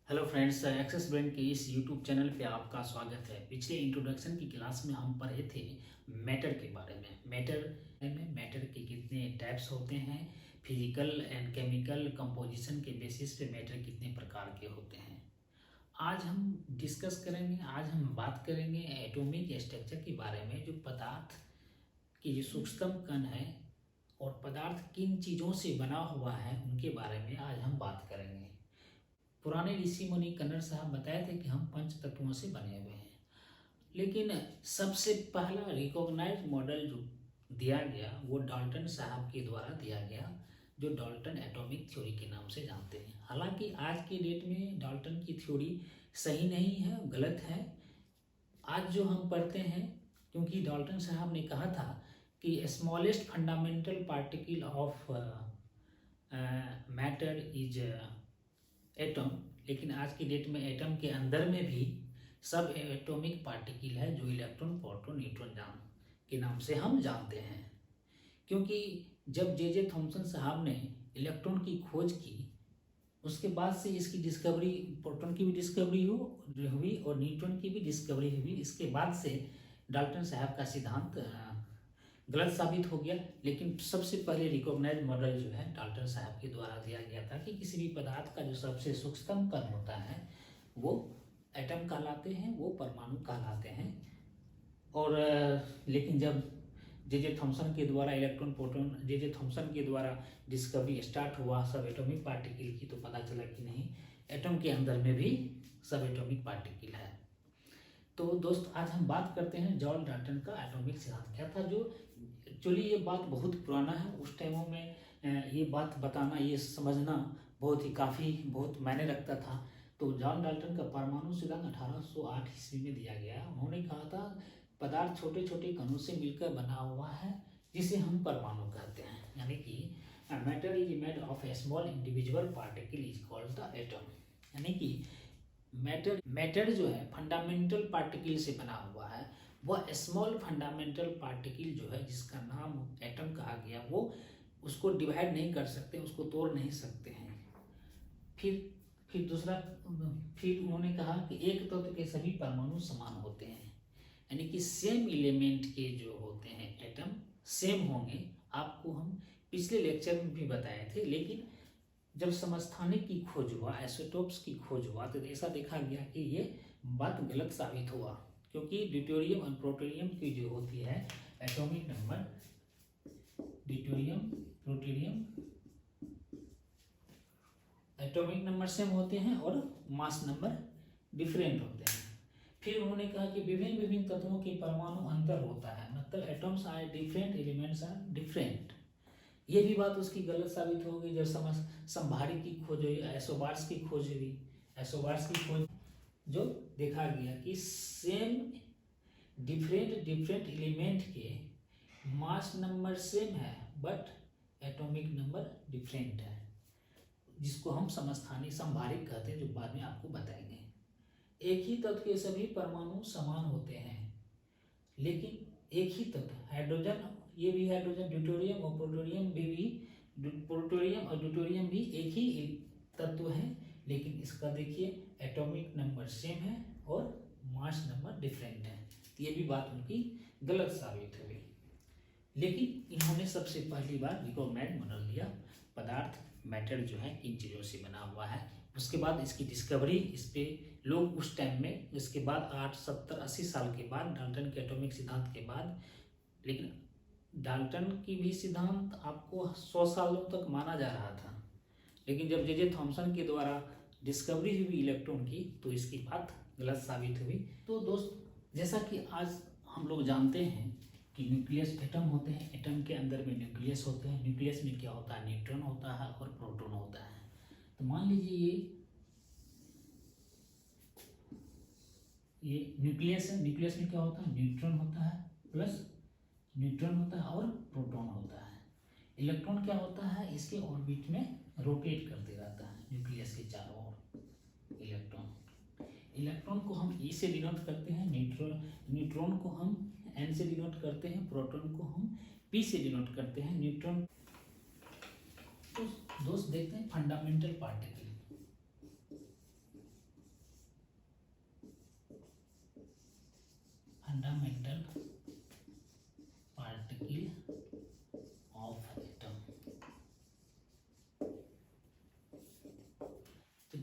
Hello friends, access brain के इस YouTube channel पे आपका स्वागत है। पिछले इंट्रोडक्शन की क्लास में हम पढ़े थे मैटर के बारे में। मैटर के कितने टाइप्स होते हैं, फिजिकल एंड केमिकल कंपोजिशन के बेसिस पे मैटर कितने प्रकार के होते हैं। आज हम डिस्कस करेंगे, आज हम बात करेंगे एटॉमिक स्ट्रक्चर के बारे में। जो पदार्थ की जो सूक्ष्मतम कण है और पदार्थ किन चीज़ों से बना हुआ है उनके बारे में आज हम बात करेंगे। पुराने ऋषि मुनि कन्नड़ साहब बताए थे कि हम पंच तत्वों से बने हुए हैं, लेकिन सबसे पहला रिकॉग्नाइज्ड मॉडल जो दिया गया वो डाल्टन साहब के द्वारा दिया गया, जो डाल्टन एटॉमिक थ्योरी के नाम से जानते हैं। हालांकि आज की डेट में डाल्टन की थ्योरी सही नहीं है, गलत है। आज जो हम पढ़ते हैं, क्योंकि डाल्टन साहब ने कहा था कि smallest fundamental particle of matter is atom, लेकिन आज की डेट में एटम के अंदर में भी सब एटॉमिक पार्टिकल है जो इलेक्ट्रॉन, प्रोटॉन, न्यूट्रॉन के नाम से हम जानते हैं। क्योंकि जब जे थॉमसन साहब ने इलेक्ट्रॉन की खोज की, उसके बाद से इसकी डिस्कवरी, प्रोटॉन की भी डिस्कवरी हुई और न्यूट्रॉन की भी डिस्कवरी हुई। इसके बाद से डाल्टन साहब का सिद्धांत गलत साबित हो गया। लेकिन सबसे पहले रिकॉग्नाइज मॉडल जो है डाल्टन साहब के द्वारा दिया गया था कि किसी भी पदार्थ का जो सबसे सूक्ष्मतम कण होता है वो एटम कहलाते हैं, वो परमाणु कहलाते हैं। और लेकिन जब जे थॉमसन के द्वारा इलेक्ट्रॉन, प्रोटॉन, जे थॉमसन के द्वारा डिस्कवरी स्टार्ट हुआ सब एटॉमिक पार्टिकल की, तो पता चला कि नहीं, एटम के अंदर में भी सब एटॉमिक पार्टिकल है। तो दोस्त, आज हम बात करते हैं जॉन डाल्टन का एटॉमिक सिद्धांत क्या था। जो एक्चुअली ये बात बहुत पुराना है, उस टाइमों में ये बात बताना, ये समझना बहुत मायने रखता था। तो जॉन डाल्टन का परमाणु सिद्धांत 1808 ईस्वी में दिया गया। उन्होंने कहा था पदार्थ छोटे छोटे कणों से मिलकर बना हुआ है, जिसे हम परमाणु कहते हैं। यानी कि matter is made of A small individual particle is called the atom. यानी कि मैटर जो है फंडामेंटल पार्टिकल से बना हुआ है। वह स्मॉल फंडामेंटल पार्टिकल जो है, जिसका नाम एटम कहा गया, वो उसको डिवाइड नहीं कर सकते, उसको तोड़ नहीं सकते हैं। फिर दूसरा, फिर उन्होंने कहा कि एक तत्व के सभी परमाणु समान होते हैं। यानी कि सेम एलिमेंट के जो होते हैं एटम सेम होंगे। आपको हम पिछले लेक्चर में भी बताए थे। लेकिन जब समस्थानिक की खोज हुआ, आइसोटोप्स की खोज हुआ, तो ऐसा देखा गया कि ये बात गलत साबित हुआ। क्योंकि ड्यूटेरियम और प्लूटोनियम की जो होती है atomic number, deuterium, plutonium atomic number same होते हैं और मास नंबर डिफरेंट होते हैं। फिर उन्होंने कहा कि विभिन्न विभिन्न तत्वों के परमाणु अंतर होता है, मतलब atoms are different, elements are different. ये भी बात उसकी गलत साबित हो गई। जब संभारी की खोज हुई, आइसोबार्स की खोज हुई, आइसोबार्स की खोज जो देखा गया कि सेम डिफरेंट एलिमेंट के मास नंबर सेम है बट एटॉमिक नंबर डिफरेंट है, जिसको हम समस्थानिक संभारिक कहते हैं, जो बाद में आपको बताएंगे। एक ही तत्व के सभी परमाणु समान होते हैं, लेकिन एक ही तत्व हाइड्रोजन, ये भी हाइड्रोजन, ड्यूटेरियम और प्लूटोनियम प्लूटोनियम और ड्यूटेरियम भी एक ही तत्व है, लेकिन इसका देखिए एटॉमिक नंबर सेम है और मास नंबर डिफरेंट है। ये भी बात उनकी गलत साबित हुई। लेकिन इन्होंने सबसे पहली बार रिकॉग्नाइज्ड मॉडल दिया, पदार्थ मैटर जो है इन चीज़ों से बना हुआ है। उसके बाद इसकी डिस्कवरी, इस पे लोग उस टाइम में, इसके बाद 8, 70, 80 साल के बाद डाल्टन के एटॉमिक सिद्धांत के बाद, लेकिन डाल्टन की भी सिद्धांत आपको 100 सालों तक माना जा रहा था। लेकिन जब जे थॉमसन के द्वारा डिस्कवरी हुई इलेक्ट्रॉन की, तो इसकी बात गलत साबित हुई। तो दोस्त, जैसा कि आज हम लोग जानते हैं कि न्यूक्लियस एटम होते हैं, एटम के अंदर में न्यूक्लियस होते हैं। न्यूक्लियस में क्या होता है, न्यूट्रॉन होता है और प्रोटॉन होता है। तो मान लीजिए ये न्यूक्लियस है। न्यूक्लियस में क्या होता है, न्यूट्रॉन होता है प्लस न्यूट्रॉन होता है और प्रोटॉन होता है। इलेक्ट्रॉन क्या होता है, इसके ऑर्बिट में रोटेट करते रहता है न्यूक्लियस के चारों ओर। इलेक्ट्रॉन को हम ई से डिनोट करते हैं, न्यूट्रॉन को हम एन से डिनोट करते हैं, प्रोटॉन को हम पी से डिनोट करते हैं। न्यूट्रॉन। तो दोस्त देखते हैं फंडामेंटल पार्टिकल।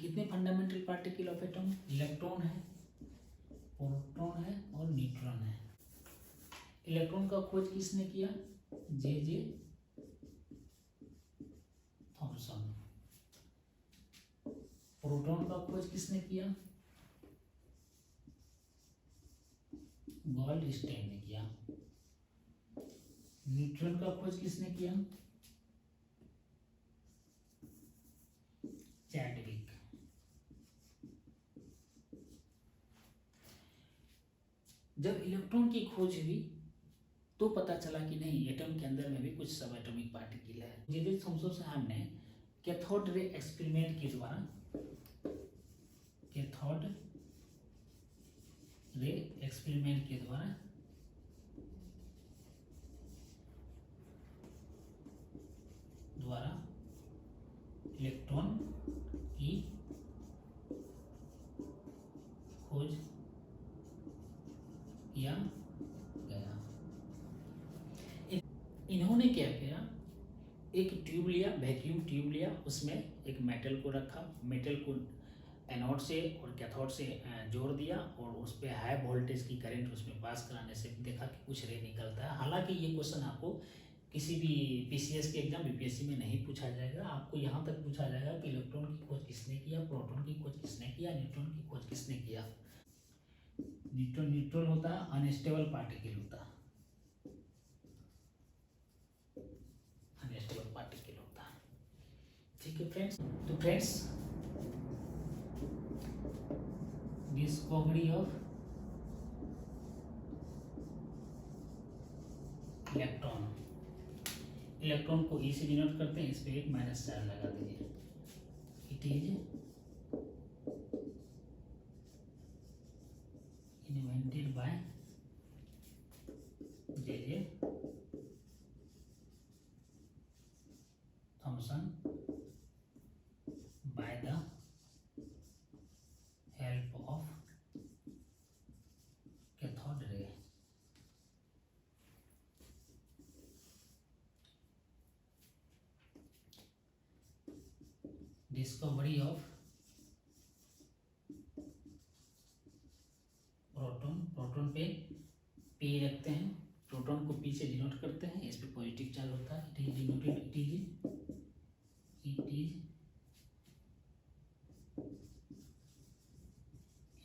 कितने fundamental particle of atom? Electron है, प्रोटॉन है और न्यूट्रॉन है। इलेक्ट्रॉन का खोज किसने किया? J Thomson. प्रोटॉन का खोज किसने किया? गोल्डस्टीन ने किया। न्यूट्रॉन का खोज किसने किया? चैडविक। जब इलेक्ट्रॉन की खोज हुई तो पता चला कि नहीं, एटम के अंदर में भी कुछ सब एटॉमिक पार्टिकल है। जे थॉमसन से हमने कैथोड रे एक्सपेरिमेंट के द्वारा, कैथोड रे एक्सपेरिमेंट के द्वारा इलेक्ट्रॉन की खोज किया गया। इन्होंने क्या किया, एक ट्यूब लिया, वैक्यूम ट्यूब लिया, उसमें एक मेटल को रखा, मेटल को एनोड से और कैथोड से जोड़ दिया और उस पर हाई वोल्टेज की करंट उसमें पास कराने से देखा कि कुछ रे निकलता है। हालांकि ये क्वेश्चन आपको किसी भी पीसीएस के एग्जाम बीपीएससी में नहीं पूछा जाएगा, आपको यहाँ तक पूछा जाएगा कि इलेक्ट्रॉन की खोज किसने किया, प्रोटॉन की खोज किसने किया, न्यूट्रॉन की खोज किसने किया। न्यूट्रॉन होता है अनस्टेबल पार्टिकल होता है, अनस्टेबल पार्टिकल होता है। ठीक है फ्रेंड्स, तो friends discovery of electron, electron को ई से डिनोट करते हैं, इस पे एक माइनस चार्ज लगा दीजिए। It is invented by J Thomson by the help of cathode ray. Discovery of proton, proton पे पी रखते हैं, प्रोटॉन को पी से डिनोट करते हैं, इस पे पॉजिटिव चार्ज होता है। It is denoted, it is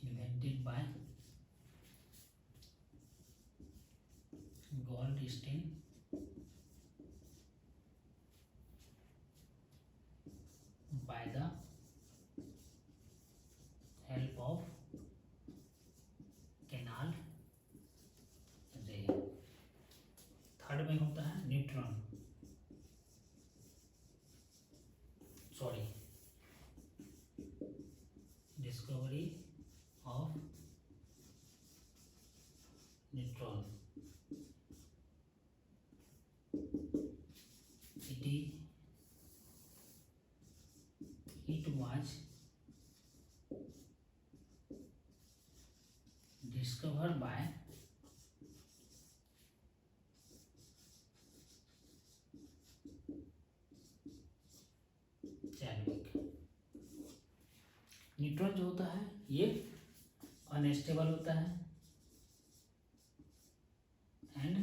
invented by Goldstein by the help of canal रे। थर्ड में होता है neutron, sorry, discovery of neutron. It was discovered by Chadwick. Neutron जो होता है ये अनस्टेबल होता है एंड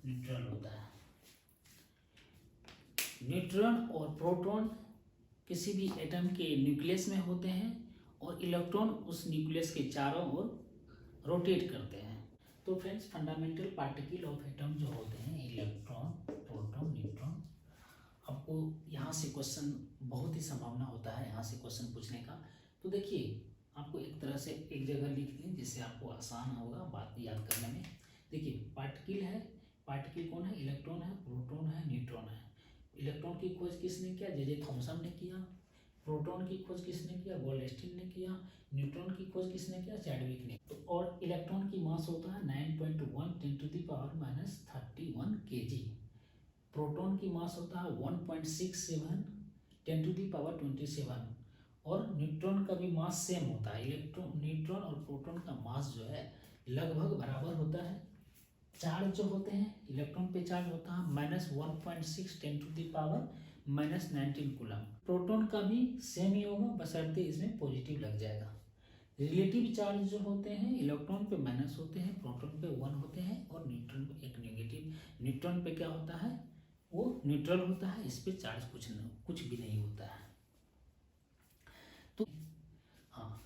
न्यूट्रल होता है। न्यूट्रॉन और प्रोटॉन किसी भी एटम के न्यूक्लियस में होते हैं और इलेक्ट्रॉन उस न्यूक्लियस के चारों ओर रोटेट करते हैं। तो friends fundamental particle of atom जो होते हैं इलेक्ट्रॉन, प्रोटॉन, न्यूट्रॉन, आपको यहाँ से क्वेश्चन बहुत ही संभावना होता है यहाँ से क्वेश्चन पूछने का। तो देखिए आपको एक तरह से एक जगह लिख दें जिससे आपको आसान होगा बात याद करने में। देखिए पार्टिकल है, पार्टिकल कौन है, इलेक्ट्रॉन है, प्रोटॉन है, न्यूट्रॉन है। इलेक्ट्रॉन की खोज किसने किया, जे थॉमसन ने किया। प्रोटॉन की खोज किसने किया, गोल्डस्टीन ने किया। न्यूट्रॉन की खोज किसने किया, चैडविक ने। तो और इलेक्ट्रॉन की मास होता है 9.1 10⁻³ kg। प्रोटॉन की मास होता है 1.67 10⁻27 और न्यूट्रॉन का भी मास सेम होता है। न्यूट्रॉन और प्रोटॉन का मास जो है लगभग बराबर होता है। चार्ज जो होते हैं इलेक्ट्रॉन पे चार्ज होता है -1.6 10⁻⁻⁴ -19 कूलम। प्रोटॉन का भी सेम ही होगा, बशर्ते इसमें पॉजिटिव लग जाएगा। रिलेटिव चार्ज जो होते हैं, इलेक्ट्रॉन पे माइनस होते हैं, प्रोटॉन पे 1 होते हैं और न्यूट्रॉन पे एक नेगेटिव। न्यूट्रॉन पे क्या होता है, वो न्यूट्रल होता है, इस पे चार्ज कुछ भी नहीं होता है। तो हाँ,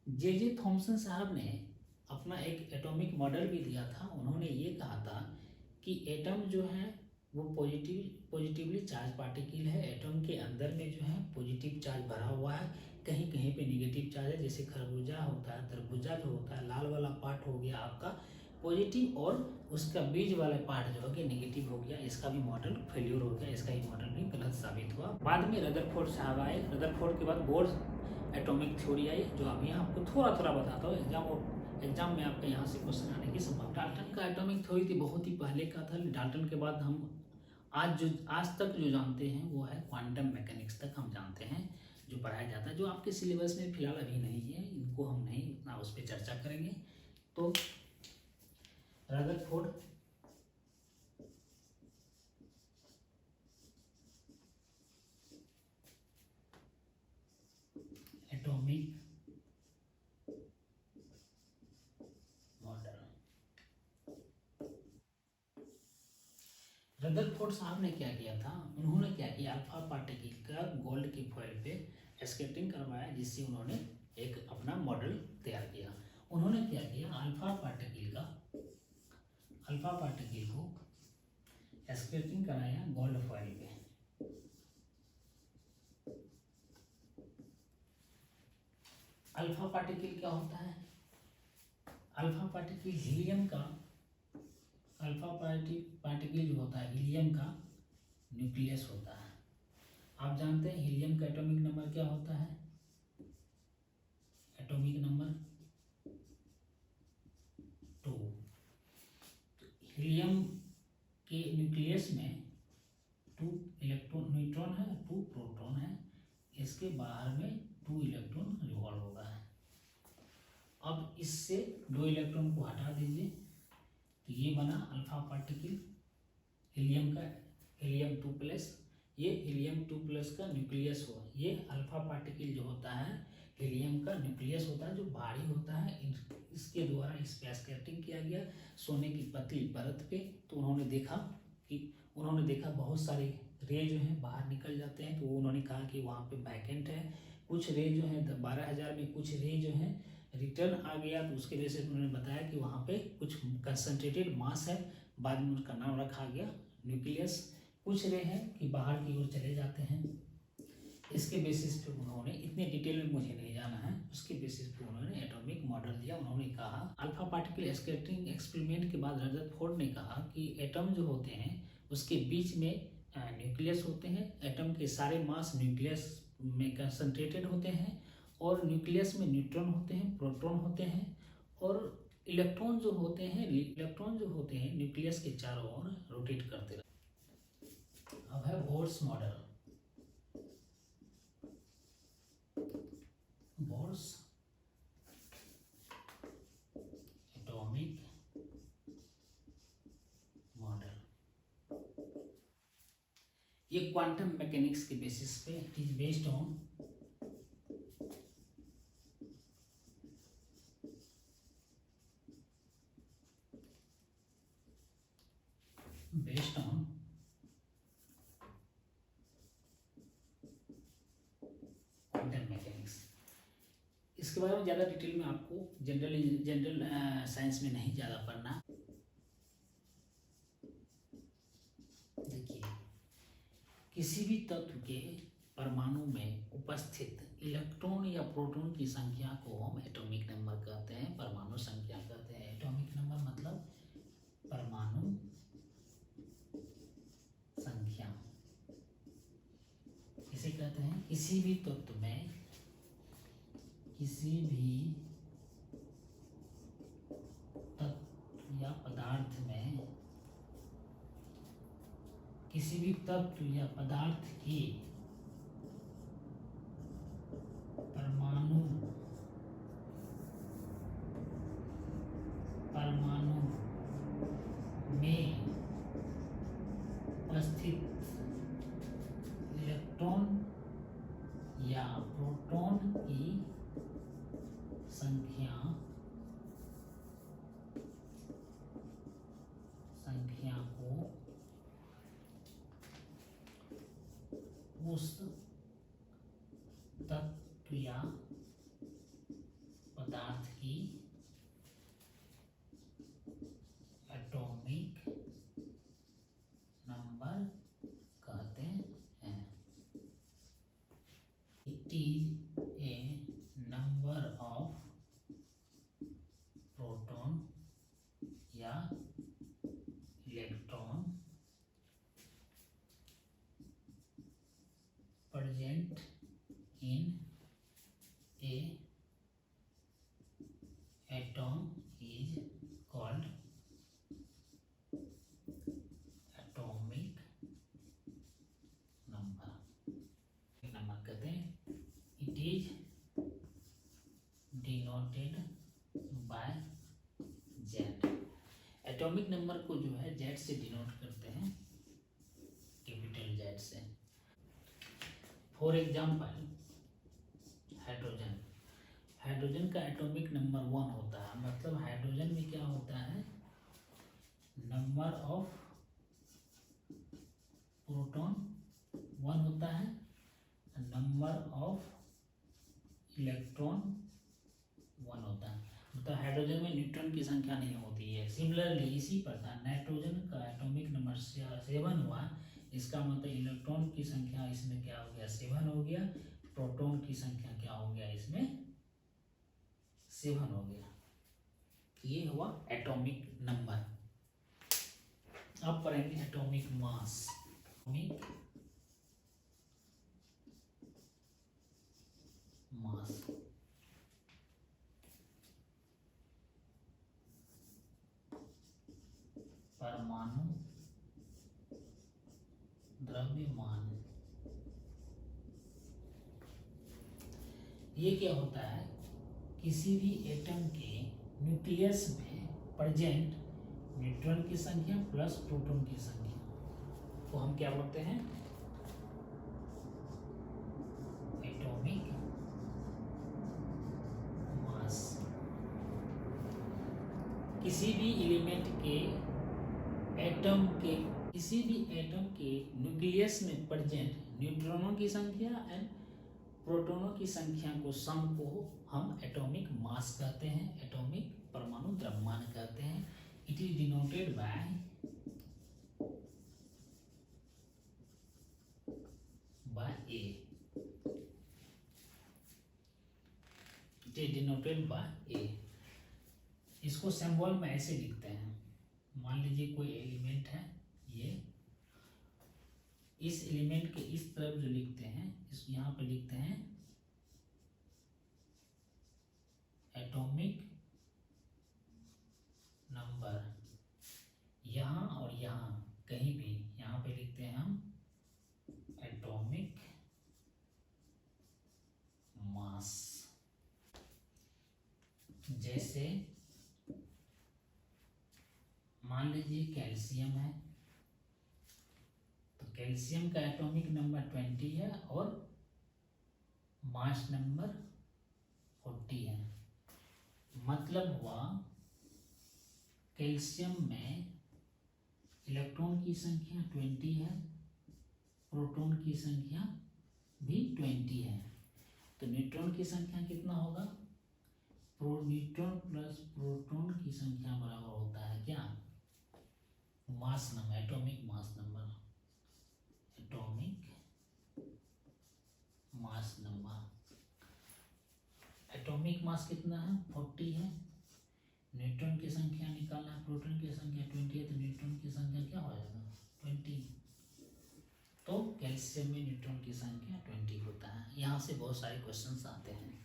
जे थॉमसन साहब ने अपना एक एटॉमिक मॉडल भी दिया था। उन्होंने ये कहा था कि एटम जो है वो पॉजिटिवली चार्ज पार्टिकल है। एटम के अंदर में जो है पॉजिटिव चार्ज भरा हुआ है, कहीं कहीं पे नेगेटिव चार्ज है। जैसे खरबूजा होता है, तरबूजा जो होता है, लाल वाला पार्ट हो गया आपका पॉजिटिव और उसका बीज वाला पार्ट जो है कि नेगेटिव हो गया। इसका भी मॉडल फेल्योर हो गया, इसका ही मॉडल भी गलत साबित हुआ। बाद में रदरफोर्ड साहब आए। रदरफोर्ड के बाद बोर्स एटॉमिक थ्योरी आई, जो अभी आपको थोड़ा थोड़ा बताता हूँ। एग्जाम में आपके यहाँ से क्वेश्चन आने की संभावना। डाल्टन का एटॉमिक थ्योरी थी बहुत ही पहले का था। डाल्टन के बाद हम आज तक जो जानते हैं वो है क्वांटम मैकेनिक्स तक हम जानते हैं, जो पढ़ाया जाता है, जो आपके सिलेबस में फिलहाल अभी नहीं है। इनको हम नहीं उतना उस पर चर्चा करेंगे। तो रदरफोर्ड एटॉमिक मॉडल। रदरफोर्ड साहब ने क्या किया था, उन्होंने क्या किया, अल्फा पार्टिकल का गोल्ड की फॉइल पे स्केटिंग करवाया, जिससे उन्होंने एक अपना मॉडल तैयार किया। उन्होंने क्या किया, अल्फा पार्टिकल को स्केटिंग कराया गोल्ड फॉइल पे। अल्फा पार्टिकल क्या होता है, अल्फा पार्टिकल हीलियम का, अल्फा पार्टिकल जो होता है हीलियम का न्यूक्लियस होता है। आप जानते हैं हीलियम का एटॉमिक नंबर क्या होता है, एटॉमिक नंबर 2। हीलियम के न्यूक्लियस में 2 इलेक्ट्रॉन न्यूट्रॉन है, 2 प्रोटॉन है। इसके बाहर में 2 इलेक्ट्रॉन रिवॉल्व होगा है। अब इससे 2 इलेक्ट्रॉन को हटा दीजिए, तो ये बना अल्फा पार्टिकल हीलियम का, हीलियम 2+। ये हीलियम 2+ का न्यूक्लियस हुआ। ये अल्फा पार्टिकल जो होता है हीलियम का न्यूक्लियस होता है, जो भारी होता है। इसके द्वारा इस पे स्कैटरिंग किया गया सोने की पतली परत पे। तो उन्होंने देखा बहुत सारे रे जो हैं बाहर निकल जाते हैं। तो उन्होंने कहा कि वहाँ पे वैकेंट है। कुछ रे जो है 12,000 में कुछ रे जो है रिटर्न आ गया। तो उसके वजह से उन्होंने बताया कि वहाँ पे कुछ कंसनट्रेटेड मास है। बाद में उनका नाम रखा गया न्यूक्लियस। कुछ रे हैं कि बाहर की ओर चले जाते हैं। इसके बेसिस पे उन्होंने, इतने डिटेल में मुझे नहीं जाना है, उसके बेसिस पे उन्होंने एटॉमिक मॉडल दिया। उन्होंने कहा अल्फा पार्टिकल स्कैटरिंग एक्सपेरिमेंट के बाद रदरफोर्ड ने कहा कि एटम जो होते हैं उसके बीच में न्यूक्लियस होते हैं। एटम के सारे मास न्यूक्लियस में कंसंट्रेटेड होते हैं और न्यूक्लियस में न्यूट्रॉन होते हैं, प्रोटॉन होते हैं और इलेक्ट्रॉन जो होते हैं न्यूक्लियस के चारों ओर रोटेट करते रहते हैं। अब है Bohr's model. Bohr's atomic model, ये क्वांटम मैकेनिक्स के बेसिस पे is based on quantum mechanics. इसके बारे में ज़्यादा डिटेल में आपको जनरल साइंस में नहीं ज़्यादा पढ़ना। देखिए, किसी भी तत्व के परमाणु में उपस्थित इलेक्ट्रॉन या प्रोटॉन की संख्या को हम एटॉमिक नंबर कहते हैं, परमाणु संख्या कहते हैं। एटॉमिक नंबर मतलब परमाणु संख्या। इसे कहते हैं किसी भी तत्व में, किसी भी तत्व या पदार्थ में, किसी भी तत्व या पदार्थ की परमाणु में उपस्थित प्रोटॉन की संख्या को उस तत्व या पदार्थ की एटॉमिक नंबर कहते हैं। It is a number of proton या electron present in a atom is called atomic number कहते हैं। it is denoted by Z। Atomic number को जो है Z से डिनोट करते हैं, कैपिटल Z से। फॉर एग्जाम्पल हाइड्रोजन, हाइड्रोजन का एटॉमिक नंबर 1 होता है। मतलब हाइड्रोजन में क्या होता है, नंबर ऑफ प्रोटॉन 1 होता है, नंबर ऑफ इलेक्ट्रॉन 1 होता है। मतलब हाइड्रोजन में न्यूट्रॉन की संख्या नहीं होती है। सिमिलरली इसी प्रकार नाइट्रोजन का एटॉमिक नंबर 7 हुआ, इसका मतलब इलेक्ट्रॉन की संख्या इसमें क्या हो गया, 7 हो गया। प्रोटॉन की संख्या क्या हो गया, इसमें 7 हो गया। ये हुआ एटॉमिक नंबर। अब पढ़ेंगे एटॉमिक मास। एटॉमिक मास परमाणु द्रव्यमान। ये क्या होता है, किसी भी एटम के न्यूक्लियस में प्रेजेंट न्यूट्रॉन की संख्या प्लस प्रोटॉन की संख्या को हम क्या बोलते हैं, एटॉमिक मास। किसी भी एलिमेंट के एटम के न्यूक्लियस में प्रेजेंट न्यूट्रॉनों की संख्या एंड प्रोटॉनों की संख्या को सम को हम एटॉमिक मास कहते हैं, एटॉमिक परमाणु द्रव्यमान कहते हैं। It is denoted by A. It is denoted by A. इसको सिंबल में ऐसे लिखते हैं। मान लीजिए कोई एलिमेंट है, ये इस एलिमेंट के इस तरफ जो लिखते हैं, इस यहाँ पे लिखते हैं एटॉमिक नंबर। यहाँ और यहाँ कहीं भी यहाँ पे लिखते हैं हम एटॉमिक मास। जैसे मान लीजिए कैल्शियम है, तो कैल्शियम का एटॉमिक नंबर 20 है और मास नंबर 40 है। मतलब हुआ कैल्शियम में इलेक्ट्रॉन की संख्या 20 है, प्रोटॉन की संख्या भी 20 है। तो न्यूट्रॉन की संख्या कितना होगा, न्यूट्रॉन प्लस प्रोटॉन की संख्या बराबर होता है क्या, mass number, atomic mass number. Atomic mass number, atomic mass कितना है, 40 है। न्यूट्रॉन की संख्या निकालना है, प्रोटॉन की संख्या 20 है, तो न्यूट्रॉन की संख्या क्या हो जाएगा, 20। तो कैल्शियम में न्यूट्रॉन की संख्या 20 होता है। यहाँ से बहुत सारे क्वेश्चंस आते हैं।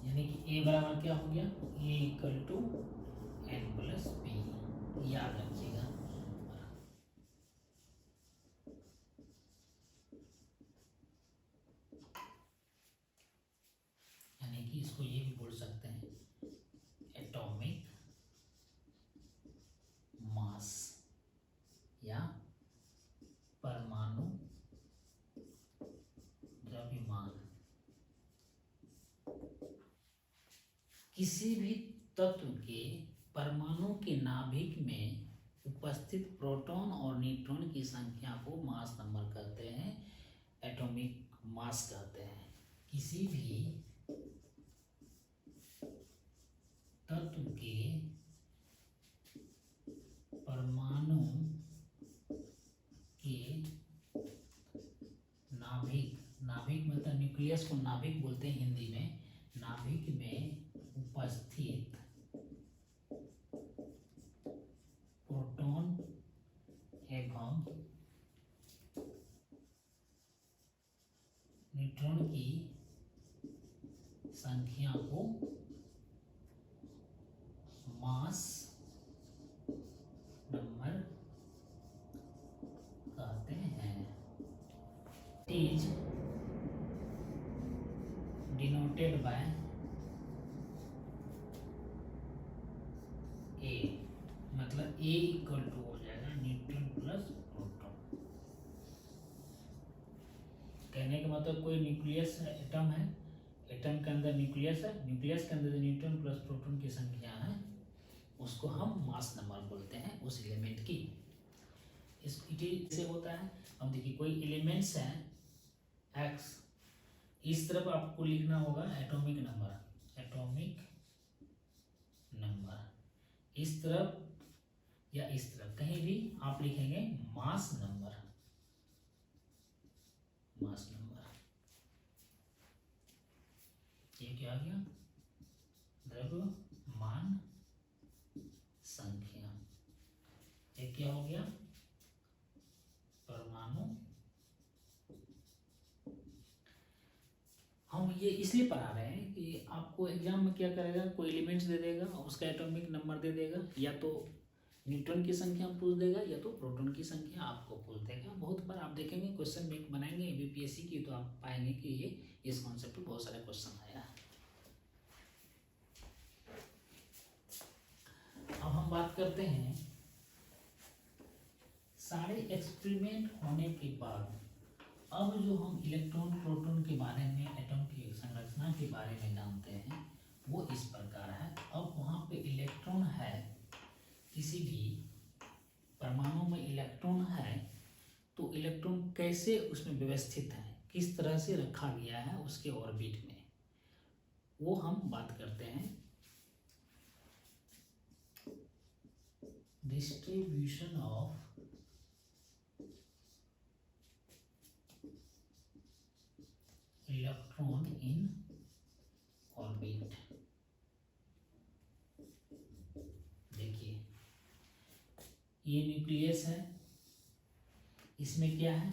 यानी कि ए बराबर क्या हो गया, A equal to N plus B, याद रखिएगा। यानी कि इसको ये भी बोल सकते हैं एटॉमिक मास या परमाणु द्रव्यमान। किसी भी तत्व के परमाणु के नाभिक में उपस्थित प्रोटॉन और न्यूट्रॉन की संख्या को मास नंबर कहते हैं, एटॉमिक मास कहते हैं। किसी भी तत्व के परमाणु के नाभिक, नाभिक मतलब न्यूक्लियस को नाभिक बोलते हैं हिंदी में, नाभिक में उपस्थित प्रोटॉन एवं न्यूट्रॉन की संख्या को मास नंबर कहते हैं। इट इज डिनोटेड बाय ए, मतलब ए इक्वल टू हो जाएगा न्यूट्रॉन प्लस प्रोटॉन। कहने का मतलब कोई न्यूक्लियस एटम है, एटम के अंदर न्यूक्लियस है, न्यूक्लियस के अंदर जो न्यूट्रॉन प्लस प्रोटॉन की संख्या है उसको हम मास नंबर बोलते हैं उस एलिमेंट की। इससे होता है, अब देखिए कोई एलिमेंट्स हैं एक्स, इस तरफ आपको लिखना होगा एटॉमिक नंबर, एटॉमिक नंबर, इस तरफ या इस तरफ कहीं भी आप लिखेंगे मास नंबर, मास नंबर। ये क्या आ गया, द्रव्यमान संख्या। ये क्या हो गया, परमाणु। हम ये इसलिए पढ़ा रहे हैं कि आपको एग्जाम में क्या करेगा, कोई एलिमेंट्स दे देगा, उसका एटॉमिक नंबर दे देगा, या तो न्यूट्रॉन की संख्या पूछ देगा या तो प्रोटॉन की संख्या आपको पूछ देगा। बहुत बार आप देखेंगे क्वेश्चन बैंक बनाएंगे बीपीएससी की तो आप पाएंगे कि ये इस कॉन्सेप्ट पे बहुत सारे क्वेश्चन आया है। अब हम बात करते हैं सारे एक्सपेरिमेंट होने के बाद अब जो हम इलेक्ट्रॉन प्रोटॉन के बारे में, एटम की संरचना के बारे में जानते हैं वो इस प्रकार है। अब वहाँ पे इलेक्ट्रॉन है, किसी भी परमाणु में इलेक्ट्रॉन है तो इलेक्ट्रॉन कैसे उसमें व्यवस्थित है, किस तरह से रखा गया है उसके ऑर्बिट में, वो हम बात करते हैं। Distribution of electron in orbit. देखिए ये न्यूक्लियस है, इसमें क्या है,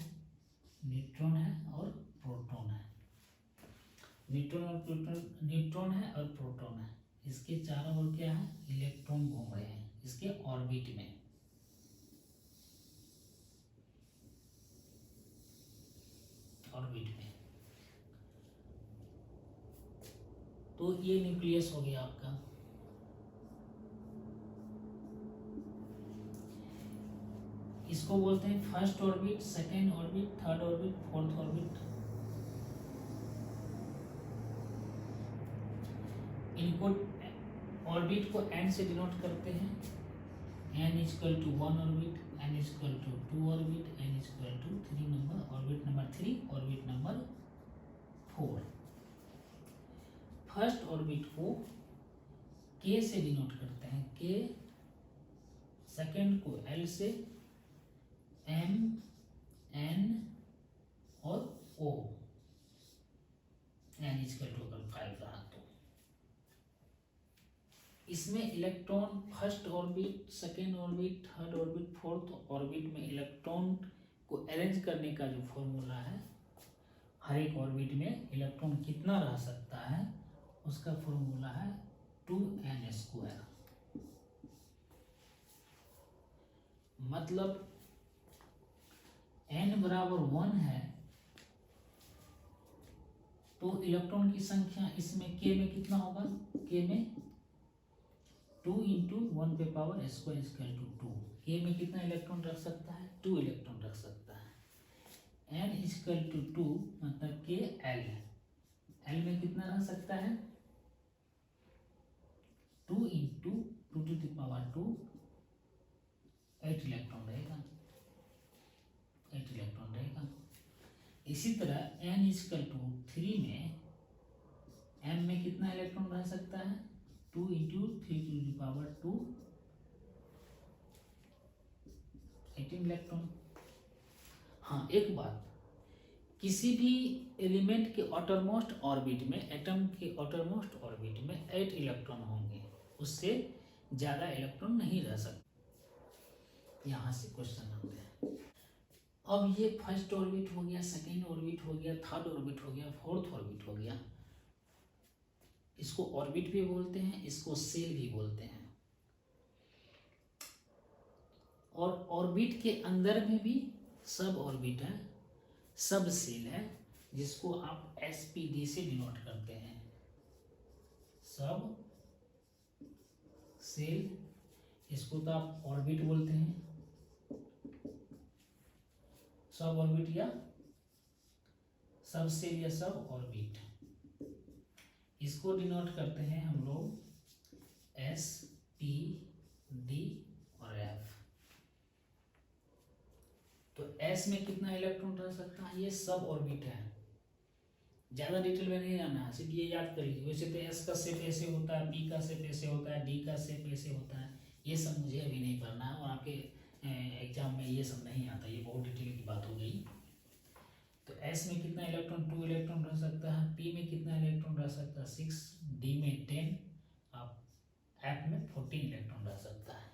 न्यूट्रॉन है और प्रोटॉन है, न्यूट्रॉन और प्रोटॉन, न्यूट्रॉन है और प्रोटॉन है, इसके चारों ओर क्या है, इलेक्ट्रॉन घूम रहे हैं इसके ऑर्बिट में। ऑर्बिट में तो ये न्यूक्लियस हो गया आपका। इसको बोलते हैं first orbit, second orbit, third orbit, fourth orbit. इनको ऑर्बिट को एन से डिनोट करते हैं, n equal to 1 orbit, n equal to 2 orbit, n equal to 3 number, orbit number 3, orbit number 4। First orbit को k से डिनोट करते हैं, k, second को l से, m, n और o, n इक्वल टू अगर 5 रहा तो इसमें electron first orbit, second orbit, third orbit, fourth orbit में इलेक्ट्रॉन को अरेंज करने का जो फॉर्मूला है, हर एक ऑर्बिट में इलेक्ट्रॉन कितना रह सकता है उसका फॉर्मूला है 2n²। मतलब n बराबर 1 है तो इलेक्ट्रॉन की संख्या इसमें k में कितना होगा, k में 2 इंटू 1 पे power square equal to 2। k में कितना इलेक्ट्रॉन रख सकता है, 2 इलेक्ट्रॉन रख सकता है। n इक्वल टू 2 मतलब k l, l में कितना रह सकता है, 2 इंटू 2 8 इलेक्ट्रॉन रहेगा, 8 इलेक्ट्रॉन रहेगा। इसी तरह n इजकल टू 3 में m में कितना इलेक्ट्रॉन रह सकता है, 2 इंटू 3 18 इलेक्ट्रॉन। हाँ, एक बात, किसी भी एलिमेंट के ऑटरमोस्ट ऑर्बिट में, एटम के ऑटरमोस्ट ऑर्बिट में 8 इलेक्ट्रॉन होंगे, उससे ज़्यादा इलेक्ट्रॉन नहीं रह सकते। यहाँ से क्वेश्चन आते हैं। अब ये फर्स्ट ऑर्बिट हो गया, सेकेंड ऑर्बिट हो गया, थर्ड ऑर्बिट हो गया, फोर्थ ऑर्बिट हो गया। इसको ऑर्बिट भी बोलते हैं, इसको सेल भी बोलते हैं। और ऑर्बिट के अंदर में भी सब ऑर्बिट है, सब सेल है, जिसको आप SPD से डिनोट करते हैं, सब सेल। इसको तो आप ऑर्बिट बोलते हैं, सब ऑर्बिट या सब सेल या सब ऑर्बिट। इसको डिनोट करते हैं हम लोग SPD और F। तो S में कितना इलेक्ट्रॉन रह सकता है, ये सब ऑर्बिट है, ज़्यादा डिटेल में नहीं जाना है, सिर्फ ये याद कर लीजिए। वैसे तो S का शेप ऐसे होता है, P का शेप ऐसे होता है, D का शेप ऐसे होता है, ये सब मुझे अभी नहीं पढ़ना है, और आपके एग्जाम में ये सब नहीं आता, ये बहुत डिटेल की बात हो गई। तो S में कितना इलेक्ट्रॉन, 2 इलेक्ट्रॉन रह सकता है, P में कितना इलेक्ट्रॉन रह सकता है, 6, D में 10, आप F में 14 इलेक्ट्रॉन रह सकता है।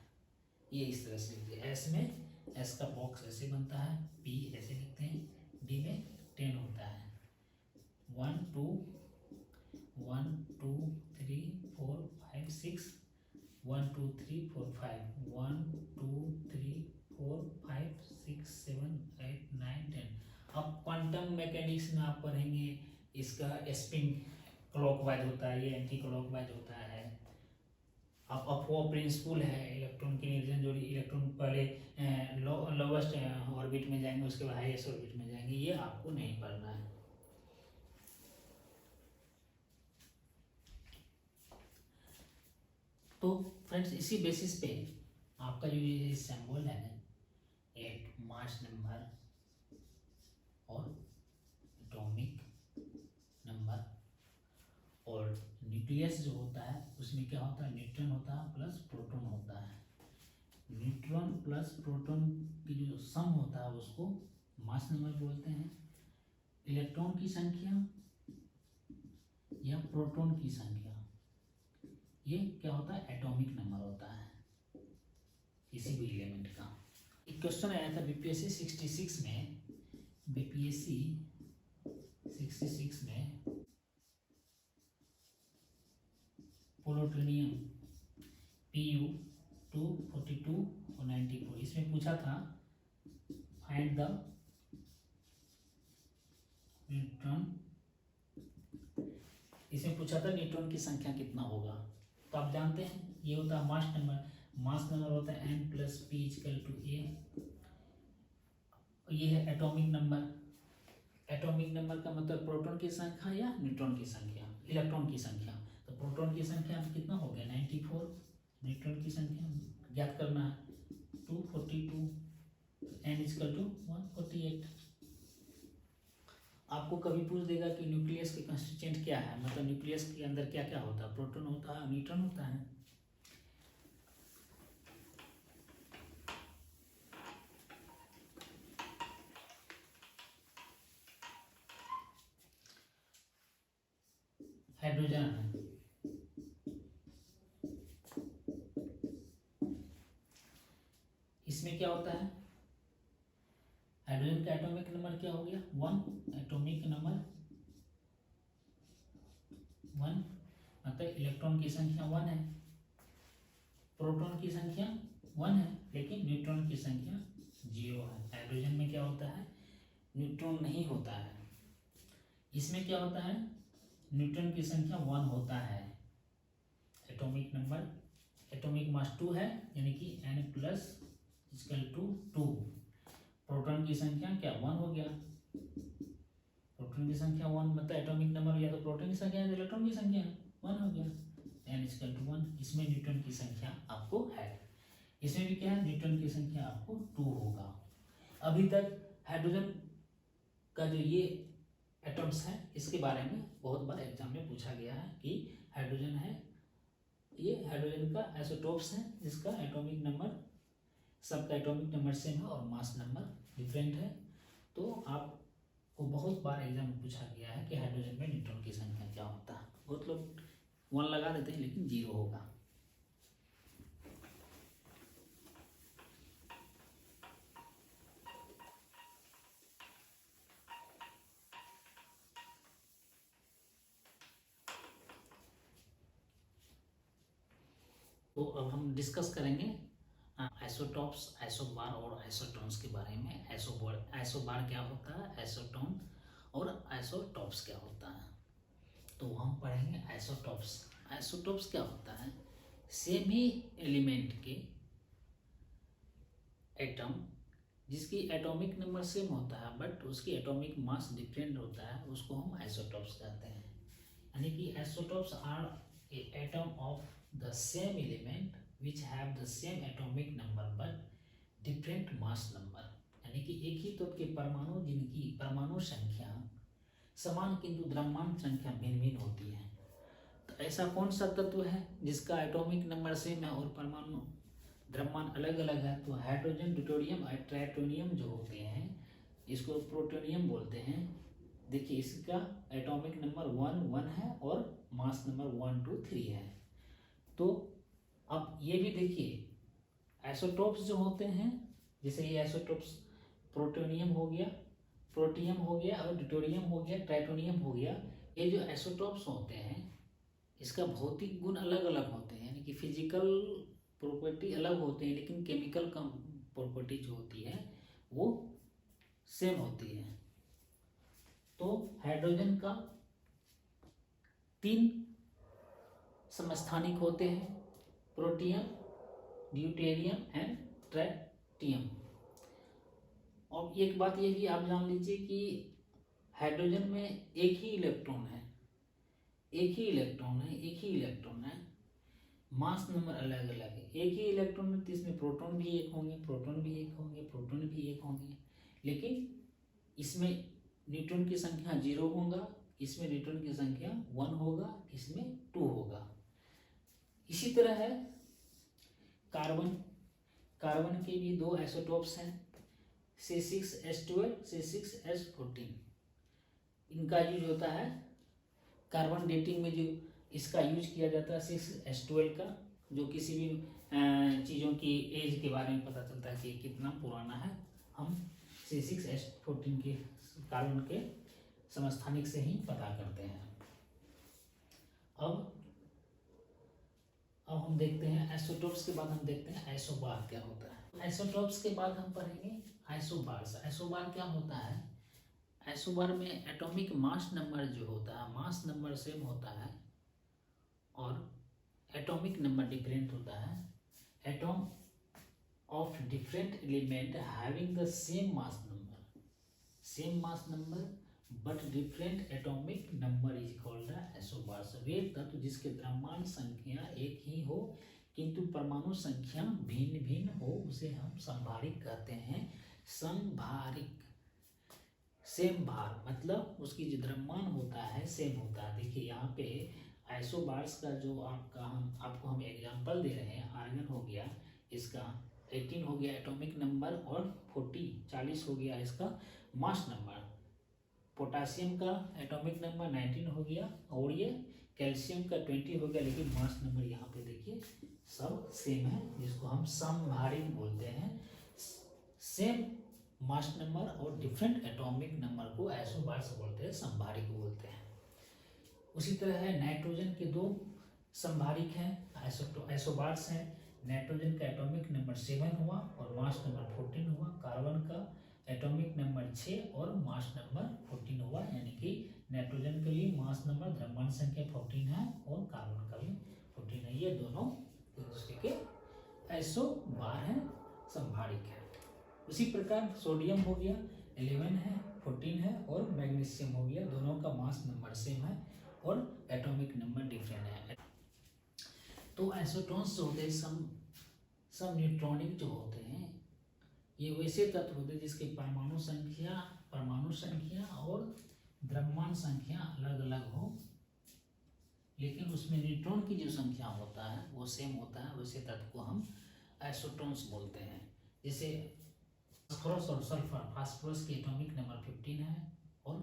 ये इस तरह से लिखते हैं। S में S का बॉक्स ऐसे बनता है, P ऐसे लिखते हैं, D में 10 होता है, 1 2 1 2 3 4 5 6, 1 2 3 4 5, 1 2 3 4 5 6 7 8 9 10। अब क्वांटम मैकेनिक्स में आप पढ़ेंगे, इसका स्पिन क्लॉकवाइज होता है, ये एंटी क्लॉकवाइज होता है। अब वो प्रिंसिपल है इलेक्ट्रॉन की निर्जन जोड़ी, इलेक्ट्रॉन पहले लोवेस्ट ऑर्बिट में जाएंगे, उसके बाद हाईएस्ट ऑर्बिट में जाएंगे, ये आपको नहीं पढ़ना है। तो फ्रेंड्स, इसी बेसिस पे आपका जो ये सिंबल है, एक मास नंबर और एटॉमिक नंबर, और न्यूक्लियस जो होता है उसमें क्या होता है, न्यूट्रॉन होता है प्लस प्रोटॉन होता है। न्यूट्रॉन प्लस प्रोटॉन की जो सम होता है उसको मास नंबर बोलते हैं। इलेक्ट्रॉन की संख्या या प्रोटॉन की संख्या, ये क्या होता है, एटॉमिक नंबर होता है किसी भी एलिमेंट का। एक क्वेश्चन आया था बीपीएससी 66 में, बीपीएससी 66 में प्लूटोनियम Pu 242 और 94, इसमें पूछा था फाइंड द न्यूट्रॉन, इसमें पूछा था न्यूट्रॉन की संख्या कितना होगा। तो आप जानते हैं ये होता है मास नंबर, मास नंबर होता है n plus P equal to A. ये है एटॉमिक नंबर, एटॉमिक नंबर का मतलब प्रोटॉन की संख्या या न्यूट्रॉन की संख्या, इलेक्ट्रॉन की संख्या। तो प्रोटॉन की संख्या कितना हो गया 94, न्यूट्रॉन की संख्या ज्ञात करना है 242, n इक्वल टू 148। आपको कभी पूछ देगा कि न्यूक्लियस के कंस्टिट्यूएंट क्या है, मतलब न्यूक्लियस के अंदर क्या क्या होता है, प्रोटॉन होता है, न्यूट्रॉन होता है। हाइड्रोजन है, इसमें क्या होता है, हाइड्रोजन का एटॉमिक नंबर क्या हो गया 1, एटॉमिक नंबर 1, मतलब इलेक्ट्रॉन की संख्या 1 है, प्रोटॉन की संख्या 1 है, लेकिन न्यूट्रॉन की संख्या 0 है। हाइड्रोजन में क्या होता है, न्यूट्रॉन नहीं होता है। इसमें क्या होता है, न्यूट्रॉन की संख्या 1 होता है, एटॉमिक नंबर, एटॉमिक मास 2 है, यानी कि n plus equal to 2। Proton की संख्या क्या 1 हो गया, प्रोटॉन की संख्या 1, मतलब एटॉमिक नंबर या तो प्रोटॉन की संख्या या इलेक्ट्रॉन की संख्या 1 हो गया। n=1, इसमें न्यूटन की संख्या आपको है। इसमें भी क्या है, न्यूटन की संख्या आपको 2 होगा। अभी तक हाइड्रोजन का जो ये एटम्स हैं इसके बारे में बहुत बार एग्जाम में पूछा गया है कि हाइड्रोजन है, ये हाइड्रोजन का आइसोटोप्स है जिसका एटॉमिक नंबर, सबका एटॉमिक नंबर सेम है और मास नंबर डिफरेंट है। तो आपको बहुत बार एग्जाम में पूछा गया है कि हाइड्रोजन में न्यूट्रॉन की संख्या क्या होता है। बहुत लोग 1 लगा देते हैं लेकिन 0 होगा। तो अब हम डिस्कस करेंगे आइसोटॉप्स, आइसोबार और आइसोटोन्स के बारे में। आइसोबार क्या होता है, आइसोटोन और आइसोटॉप्स क्या होता है। तो हम पढ़ेंगे आइसोटॉप्स। आइसोटॉप्स क्या होता है, सेम ही एलिमेंट के एटम जिसकी एटॉमिक नंबर सेम होता है बट उसकी एटॉमिक मास डिफरेंट होता है, उसको हम आइसोटॉप्स कहते हैं। यानी कि isotopes are a atom of the same element which have the same atomic number but different mass number। यानी कि एक ही तत्व के परमाणु जिनकी परमाणु संख्या समान किंतु द्रव्यमान संख्या भिन्न भिन्न होती है। तो ऐसा कौन सा तत्व है जिसका एटॉमिक नंबर सेम है और परमाणु द्रव्यमान अलग अलग है। तो हाइड्रोजन, ड्यूटेरियम और ट्राइटोनियम जो होते हैं, इसको प्रोटोनियम बोलते हैं। देखिए इसका एटॉमिक नंबर 1 है और मास नंबर 1 2 3 है। तो अब ये भी देखिए आइसोटोप्स जो होते हैं, जैसे ये आइसोटोप्स प्रोटोनियम हो गया, प्रोटियम हो गया और ड्यूटेरियम हो गया, ट्राइटोनियम हो गया। ये जो आइसोटोप्स होते हैं इसका भौतिक गुण अलग अलग होते हैं, यानी कि फिजिकल प्रॉपर्टी अलग होते हैं लेकिन केमिकल प्रॉपर्टी जो होती है वो सेम होती है। तो हाइड्रोजन का 3 समस्थानिक होते हैं, प्रोटियम, ड्यूटेरियम एंड ट्राइटियम। और एक बात ये भी आप जान लीजिए कि हाइड्रोजन में एक ही इलेक्ट्रॉन है, एक ही इलेक्ट्रॉन है, मास नंबर अलग अलग है। एक ही इलेक्ट्रॉन में, तो इसमें प्रोटॉन भी एक होंगे, प्रोटॉन भी एक होंगे, लेकिन इसमें न्यूट्रॉन की संख्या 0 होगा, इसमें न्यूट्रॉन की संख्या 1 होगा, इसमें 2 होगा। इसी तरह है कार्बन। कार्बन के भी 2 आइसोटोप्स हैं, C6H12, C6H14। इनका यूज होता है कार्बन डेटिंग में, जो इसका यूज किया जाता है 6H12 का, जो किसी भी चीज़ों की एज के बारे में पता चलता है कि कितना पुराना है, हम C6H14 के कार्बन के समस्थानिक से ही पता करते हैं। अब हम देखते हैं आइसोटोप्स के बाद हम देखते हैं आइसोबार क्या होता है। आइसोटोप्स के बाद हम पढ़ेंगे आइसोबार्स। आइसोबार क्या होता है, आइसोबार में एटॉमिक मास नंबर जो होता है, मास नंबर सेम होता है और एटॉमिक नंबर डिफरेंट होता है। Atom of different element having the same mass number but different atomic number is called isobars. वे तत्व जिसके द्रव्यमान संख्या एक ही हो किंतु परमाणु संख्या भिन्न भिन्न हो उसे हम संभारिक कहते हैं। संभारिक, सेम भार मतलब उसकी जो द्रव्यमान होता है सेम होता है। देखिए यहाँ पे आइसोबार्स का जो आपको हम एग्जांपल दे रहे हैं, आर्गन हो गया, इसका 18 हो गया एटॉमिक नंबर और 40 हो गया इसका मास नंबर। पोटासियम का एटॉमिक नंबर 19 हो गया और ये कैल्शियम का 20 हो गया, लेकिन मास नंबर यहाँ पे देखिए सब सेम है, जिसको हम समभारिक बोलते हैं। सेम मास नंबर और डिफरेंट एटॉमिक नंबर को आइसोबार्स बोलते हैं, समभारिक बोलते हैं। उसी तरह है नाइट्रोजन के 2 समभारिक हैं, आइसोबार्स हैं। नाइट्रोजन का एटॉमिक नंबर 7 हुआ और मास नंबर 14 हुआ। कार्बन का एटॉमिक नंबर 6 और मास नंबर 14 हुआ, यानी कि नाइट्रोजन के लिए मास नंबर द्रव्यमान संख्या 14 है और कार्बन का भी 14 है। ये दोनों एक दूसरे के आइसोबार हैं, समभारिक है। उसी प्रकार सोडियम हो गया 11 है, 14 है और मैग्नीशियम हो गया, दोनों का मास नंबर सेम है और एटॉमिक नंबर डिफरेंट है। तो आइसोटोन्स जो होते हैं सब न्यूट्रॉनिक जो होते हैं, ये वैसे तत्व होते हैं जिसके परमाणु संख्या और द्रव्यमान संख्या अलग अलग हो, लेकिन उसमें न्यूट्रॉन की जो संख्या होता है वो सेम होता है। वैसे तत्व को हम आइसोटोन्स बोलते हैं। जैसे फास्फोरस और सल्फर, फास्फोरस की एटॉमिक नंबर 15 है और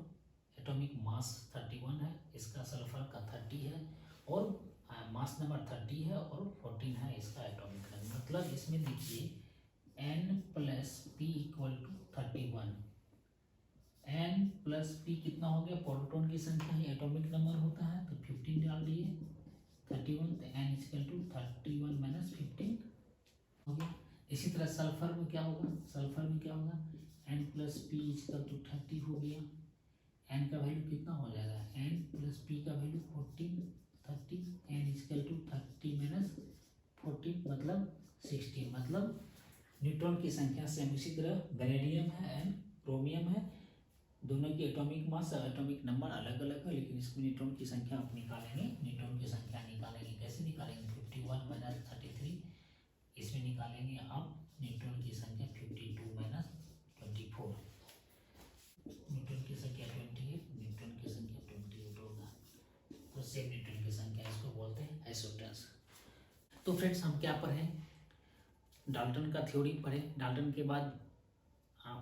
एटॉमिक मास 31 है, इसका सल्फर का 30 है और मास नंबर 30 है और 14 है इसका एटॉमिक नंबर। मतलब इसमें देखिए n plus P equal to 31। n plus P कितना हो गया, प्रोटॉन की संख्या ही एटॉमिक नंबर होता है, तो 15 डाल दिए, 31, तो n इक्वल टू 31 माइनस 15 हो गया। इसी तरह सल्फर में क्या होगा, n plus P equal to 30 हो गया। n का वैल्यू कितना हो जाएगा, n प्लस पी का value 14, 30, n equal to 30 minus 14 मतलब 16। मतलब न्यूट्रॉन की संख्या सेम। इसी तरह वेनेडियम है एंड क्रोमियम है, दोनों की एटॉमिक मास और एटॉमिक नंबर अलग अलग है, लेकिन इसमें न्यूट्रॉन की संख्या आप निकालेंगे। न्यूट्रॉन की संख्या निकालेंगे, कैसे निकालेंगे, 51 माइनस 33, इसमें निकालेंगे आप न्यूट्रॉन की संख्या 52 माइनस 24। न्यूट्रॉन की संख्या 28, न्यूट्रॉन की संख्या 28 होगा, तो सेम न्यूट्रॉन की संख्या, इसको बोलते हैं आइसोटोन्स। तो फ्रेंड्स हम क्या पढ़ें, डाल्टन का थ्योरी पढ़े। डाल्टन के बाद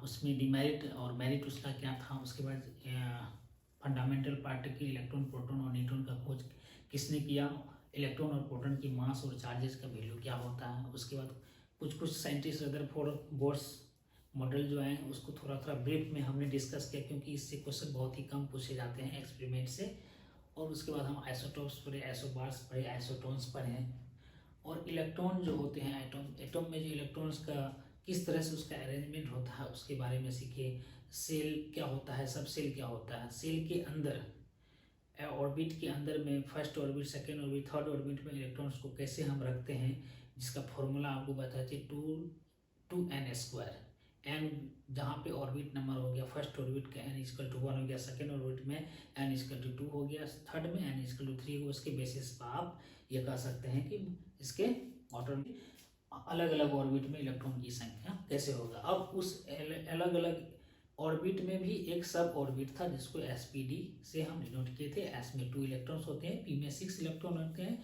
उसमें डिमेरिट और मेरिट उसका क्या था, उसके बाद फंडामेंटल पार्टिकल इलेक्ट्रॉन, प्रोटॉन और न्यूट्रॉन का खोज किसने किया, इलेक्ट्रॉन और प्रोटॉन की मास और चार्जेस का वैल्यू क्या होता है। उसके बाद कुछ साइंटिस्ट रदरफोर्ड बोर्स मॉडल जो है उसको थोड़ा ब्रीफ में हमने डिस्कस किया, क्योंकि इससे क्वेश्चन बहुत ही कम पूछे जाते हैं एक्सपेरिमेंट से। और उसके बाद हम आइसोटोप्स पढ़े, आइसोबार्स पढ़े, आइसोटोन्स पढ़े, और इलेक्ट्रॉन जो होते हैं एटम में जो इलेक्ट्रॉन्स का किस तरह से उसका अरेंजमेंट होता है उसके बारे में सीखे। सेल क्या होता है, सब सेल क्या होता है, सेल के अंदर ऑर्बिट के अंदर में first orbit, second orbit, third orbit में इलेक्ट्रॉन्स को कैसे हम रखते हैं, जिसका फॉर्मूला आपको बताते हैं 2n²। n जहाँ पे ऑर्बिट नंबर हो गया, फर्स्ट ऑर्बिट का n इक्वल टू 1 हो गया, सेकेंड ऑर्बिट में n इक्वल टू 2 हो गया, थर्ड में n इक्वल टू 3 हो, उसके बेसिस पर आप ये कह सकते हैं कि इसके अलग अलग ऑर्बिट में इलेक्ट्रॉन की संख्या कैसे होगा। अब उस अलग अलग ऑर्बिट में भी एक सब ऑर्बिट था जिसको sp_d से हम डिनोट किए थे। s में 2 इलेक्ट्रॉन्स होते हैं, p में 6 इलेक्ट्रॉन होते हैं,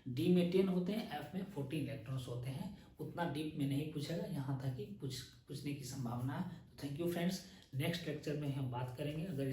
d में 10 होते हैं, f में 14 इलेक्ट्रॉन्स होते हैं। उतना डीप में नहीं पूछेगा, यहाँ तक कि पूछने की संभावना है। Thank you friends, next lecture में हम बात करेंगे। अगर